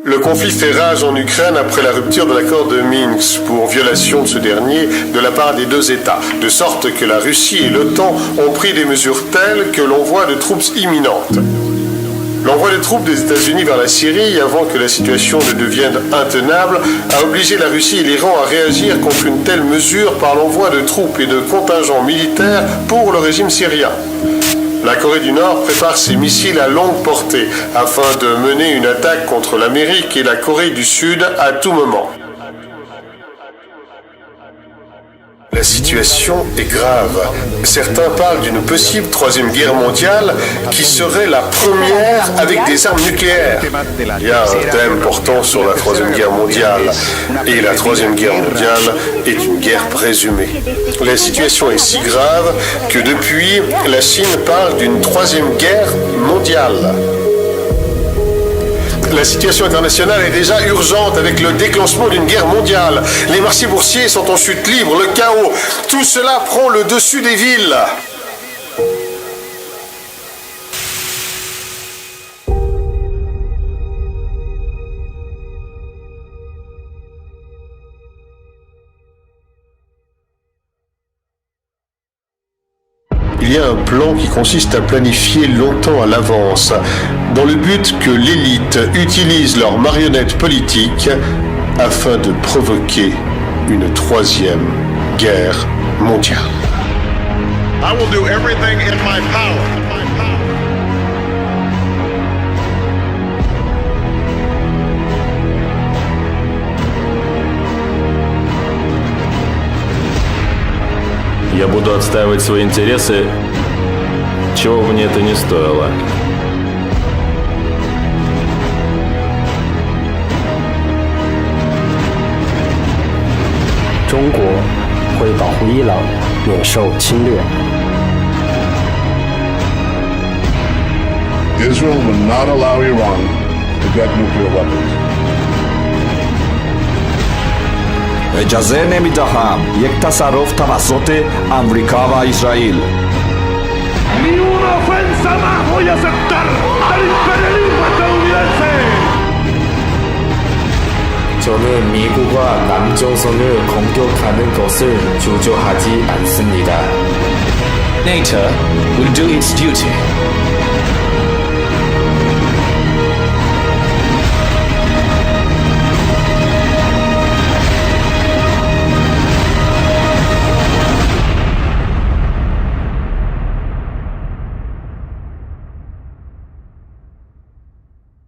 Le conflit fait rage en Ukraine après la rupture de l'accord de Minsk pour violation de ce dernier de la part des deux États, de sorte que la Russie et l'OTAN ont pris des mesures telles que l'envoi de troupes imminentes. L'envoi des troupes des États-Unis vers la Syrie, avant que la situation ne devienne intenable, a obligé la Russie et l'Iran à réagir contre une telle mesure par l'envoi de troupes et de contingents militaires pour le régime syrien. La Corée du Nord prépare ses missiles à longue portée afin de mener une attaque contre l'Amérique et la Corée du Sud à tout moment. La situation est grave. Certains parlent d'une possible troisième guerre mondiale qui serait la première avec des armes nucléaires. Il y a un thème portant sur la troisième guerre mondiale. Et la troisième guerre mondiale est une guerre présumée. La situation est si grave que depuis, la Chine parle d'une troisième guerre mondiale. La situation internationale est déjà urgente avec le déclenchement d'une guerre mondiale. Les marchés boursiers sont en chute libre, le chaos. Tout cela prend le dessus des villes. Il y a un plan qui consiste à planifier longtemps à l'avance, dans le but que l'élite utilise leurs marionnettes politiques afin de provoquer une troisième guerre mondiale. I will do everything in my power. Я буду отстаивать свои интересы, чего бы мне это ни стоило. Чонго会保护伊朗免受侵略。 Israel will not allow Iran to get nuclear weapons. اجازه نمیدهم یک تصرف توسط امریکا و اسرائیل. Ni una ofensa más voy a aceptar al imperialismo estadounidense. 저는 미국과 남조선을 공격하는 것을 주저하지 않습니다. NATO will do its duty.